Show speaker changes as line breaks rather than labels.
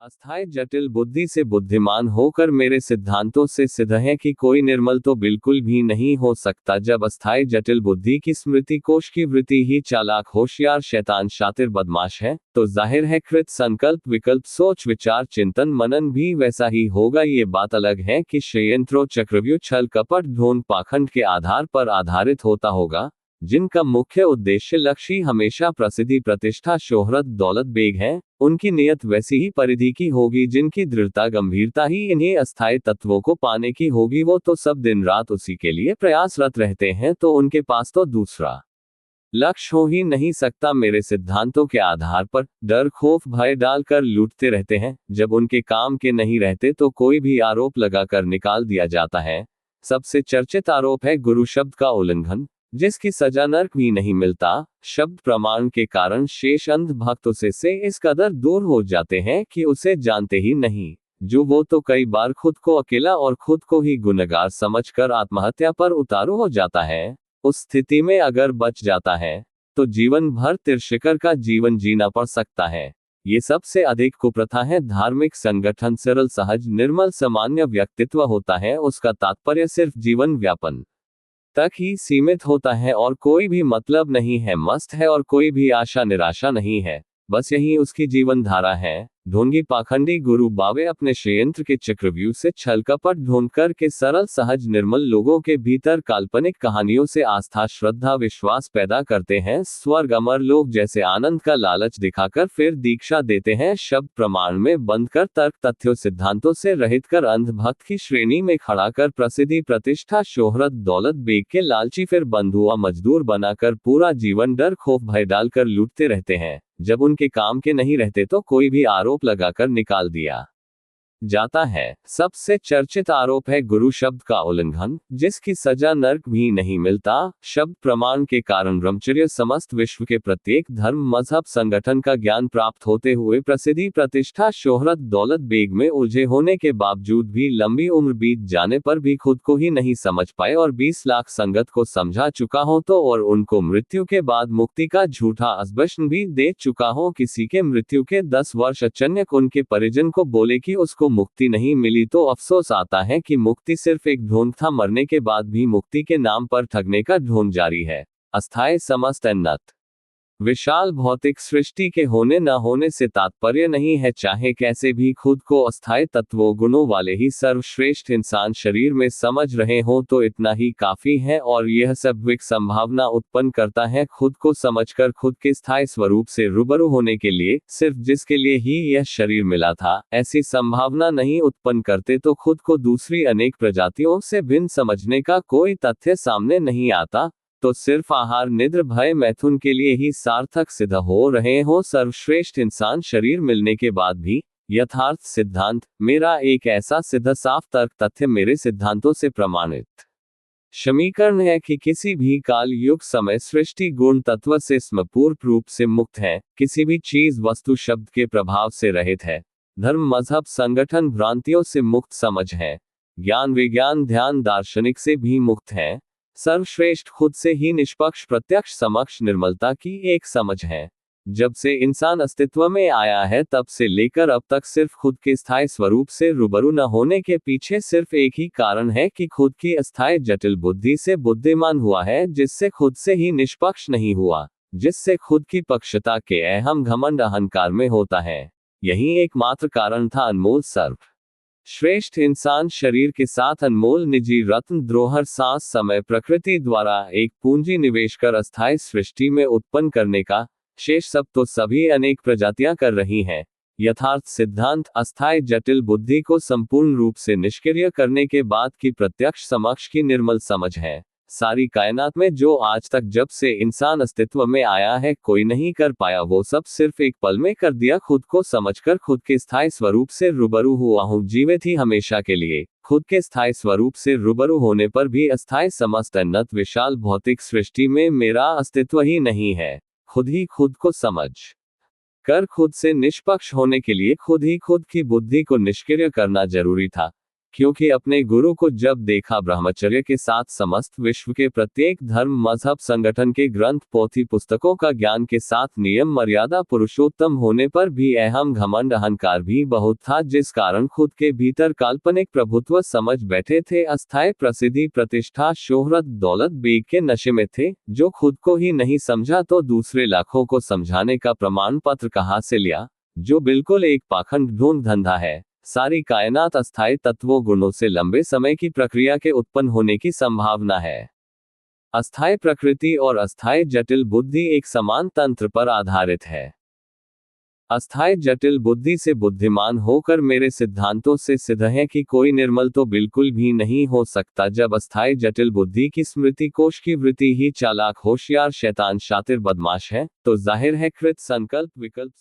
अस्थायी जटिल बुद्धि से बुद्धिमान होकर मेरे सिद्धांतों से सिद्ध है कि कोई निर्मल तो बिल्कुल भी नहीं हो सकता। जब अस्थायी जटिल बुद्धि की स्मृति कोश की वृत्ति ही चालाक होशियार शैतान शातिर बदमाश है, तो जाहिर है कृत संकल्प विकल्प सोच विचार चिंतन मनन भी वैसा ही होगा। ये बात अलग है कि षड्यंत्रों चक्रव्यूह छल कपट ढोंग पाखंड के आधार पर आधारित होता होगा, जिनका मुख्य उद्देश्य लक्ष्य ही हमेशा प्रसिद्धि प्रतिष्ठा शोहरत दौलत बेग है। उनकी नियत वैसी ही परिधि की होगी जिनकी दृढ़ता गंभीरता ही इन्हीं अस्थायी तत्वों को पाने की होगी। वो तो सब दिन रात उसी के लिए प्रयासरत रहते हैं, तो उनके पास तो दूसरा लक्ष्य हो ही नहीं सकता। मेरे सिद्धांतों के आधार पर डर खौफ भय डालकर लूटते रहते हैं। जब उनके काम के नहीं रहते तो कोई भी आरोप लगाकर निकाल दिया जाता है। सबसे चर्चित आरोप है गुरु शब्द का उल्लंघन, जिसकी सजा नरक भी नहीं मिलता। शब्द प्रमाण के कारण शेष अंध भक्त उसे से इस कदर दूर हो जाते हैं कि उसे जानते ही नहीं। जो वो तो कई बार खुद को अकेला और खुद को ही गुनहगार समझकर आत्महत्या पर उतारू हो जाता है। उस स्थिति में अगर बच जाता है तो जीवन भर तिरस्कार का जीवन जीना पड़ सकता है। ये सबसे अधिक कुप्रथा है। धार्मिक संगठन सरल सहज निर्मल सामान्य व्यक्तित्व होता है, उसका तात्पर्य सिर्फ जीवन व्यापन तक ही सीमित होता है और कोई भी मतलब नहीं है, मस्त है और कोई भी आशा निराशा नहीं है। बस यही उसकी जीवन धारा है। ढोंगी पाखंडी गुरु बावे अपने षड्यंत्र के चक्रव्यूह से छल कपट ढूंढ कर के सरल सहज निर्मल लोगों के भीतर काल्पनिक कहानियों से आस्था श्रद्धा विश्वास पैदा करते हैं। स्वर्ग अमर लोक जैसे आनंद का लालच दिखाकर फिर दीक्षा देते हैं। शब्द प्रमाण में बंद कर तर्क तथ्यों सिद्धांतों से रहित कर अंध भक्त की श्रेणी में खड़ा कर प्रसिद्धि प्रतिष्ठा शोहरत दौलत बेग के लालची फिर बंधुआ मजदूर बनाकर पूरा जीवन डर खौफ भय डालकर लूटते रहते हैं। जब उनके काम के नहीं रहते तो कोई भी आरोप लगाकर निकाल दिया जाता है। सबसे चर्चित आरोप है गुरु शब्द का उल्लंघन, जिसकी सजा नरक भी नहीं मिलता। शब्द प्रमाण के कारण ब्रह्मचर्य समस्त विश्व के प्रत्येक धर्म मजहब संगठन का ज्ञान प्राप्त होते हुए प्रसिद्धि प्रतिष्ठा शोहरत दौलत बेग में उलझे होने के बावजूद भी लंबी उम्र बीत जाने पर भी खुद को ही नहीं समझ पाए और 20 लाख संगत को समझा चुका हो तो और उनको मृत्यु के बाद मुक्ति का झूठा आश्वासन भी दे चुका हो। किसी के मृत्यु के 10 वर्ष अचानक उनके परिजन को बोले कि उसको मुक्ति नहीं मिली तो अफसोस आता है कि मुक्ति सिर्फ एक ढोंग था। मरने के बाद भी मुक्ति के नाम पर ठगने का ढोंग जारी है। अस्थायी समस्त उन्नत विशाल भौतिक सृष्टि के होने न होने से तात्पर्य नहीं है। चाहे कैसे भी खुद को अस्थायी तत्वों गुणों वाले ही सर्वश्रेष्ठ इंसान शरीर में समझ रहे हो तो इतना ही काफी है और यह सब्विक संभावना उत्पन्न करता है खुद को समझकर खुद के स्थायी स्वरूप से रूबरू होने के लिए, सिर्फ जिसके लिए ही यह शरीर मिला था। ऐसी संभावना नहीं उत्पन्न करते तो खुद को दूसरी अनेक प्रजातियों से भिन्न समझने का कोई तथ्य सामने नहीं आता, तो सिर्फ आहार निद्र भय मैथुन के लिए ही सार्थक सिद्ध हो रहे हो। सर्वश्रेष्ठ इंसान शरीर मिलने के बाद भी यथार्थ सिद्धांत मेरा एक ऐसा सिद्ध साफ तर्क तथ्य मेरे सिद्धांतों से प्रमाणित समीकरण है कि किसी भी काल युग समय सृष्टि गुण तत्व से समपूर्ण रूप से मुक्त है, किसी भी चीज वस्तु शब्द के प्रभाव से रहित है, धर्म मजहब संगठन भ्रांतियों से मुक्त समझ है, ज्ञान विज्ञान ध्यान दार्शनिक से भी मुक्त है। सर्वश्रेष्ठ खुद से ही निष्पक्ष प्रत्यक्ष समक्ष निर्मलता की एक समझ है। जब से इंसान अस्तित्व में आया है तब से लेकर अब तक सिर्फ खुद के स्थायी स्वरूप से रूबरू न होने के पीछे सिर्फ एक ही कारण है कि खुद की अस्थायी जटिल बुद्धि से बुद्धिमान हुआ है, जिससे खुद से ही निष्पक्ष नहीं हुआ, जिससे खुद की पक्षता के अहम घमंड अहंकार में होता है। यही एकमात्र कारण था अनमोल सर्व श्रेष्ठ इंसान शरीर के साथ अनमोल निजी रत्न द्रोहर सांस समय प्रकृति द्वारा एक पूंजी निवेश कर अस्थायी सृष्टि में उत्पन्न करने का। शेष सब तो सभी अनेक प्रजातियां कर रही हैं। यथार्थ सिद्धांत अस्थायी जटिल बुद्धि को संपूर्ण रूप से निष्क्रिय करने के बाद की प्रत्यक्ष समक्ष की निर्मल समझ है। सारी कायनात में जो आज तक जब से इंसान अस्तित्व में आया है कोई नहीं कर पाया, वो सब सिर्फ एक पल में कर दिया। खुद को समझकर खुद के स्थायी स्वरूप से रूबरू हुआ हूँ, जीवित ही हमेशा के लिए। खुद के स्थायी स्वरूप से रूबरू होने पर भी अस्थायी समस्त उन्नत विशाल भौतिक सृष्टि में मेरा अस्तित्व ही नहीं है। खुद ही खुद को समझ कर खुद से निष्पक्ष होने के लिए खुद ही खुद की बुद्धि को निष्क्रिय करना जरूरी था। क्योंकि अपने गुरु को जब देखा ब्रह्मचर्य के साथ समस्त विश्व के प्रत्येक धर्म मजहब संगठन के ग्रंथ पोथी पुस्तकों का ज्ञान के साथ नियम मर्यादा पुरुषोत्तम होने पर भी अहम घमंड अहंकार भी बहुत था, जिस कारण खुद के भीतर काल्पनिक प्रभुत्व समझ बैठे थे, अस्थायी प्रसिद्धि प्रतिष्ठा शोहरत दौलत बेग के नशे में थे। जो खुद को ही नहीं समझा तो दूसरे लाखों को समझाने का प्रमाण पत्र कहाँ से लिया, जो बिल्कुल एक पाखंड ढूंढ धंधा है। सारी कायनात अस्थायी तत्वों गुणों से लंबे समय की प्रक्रिया के उत्पन्न होने की संभावना है। अस्थायी प्रकृति और अस्थायी जटिल बुद्धि एक समान तंत्र पर आधारित है। अस्थायी जटिल बुद्धि से बुद्धिमान होकर मेरे सिद्धांतों से सिद्ध है कि कोई निर्मल तो बिल्कुल भी नहीं हो सकता। जब अस्थायी जटिल बुद्धि की स्मृति कोश की वृत्ति ही चालाक होशियार शैतान शातिर बदमाश है, तो जाहिर है कृत संकल्प विकल्प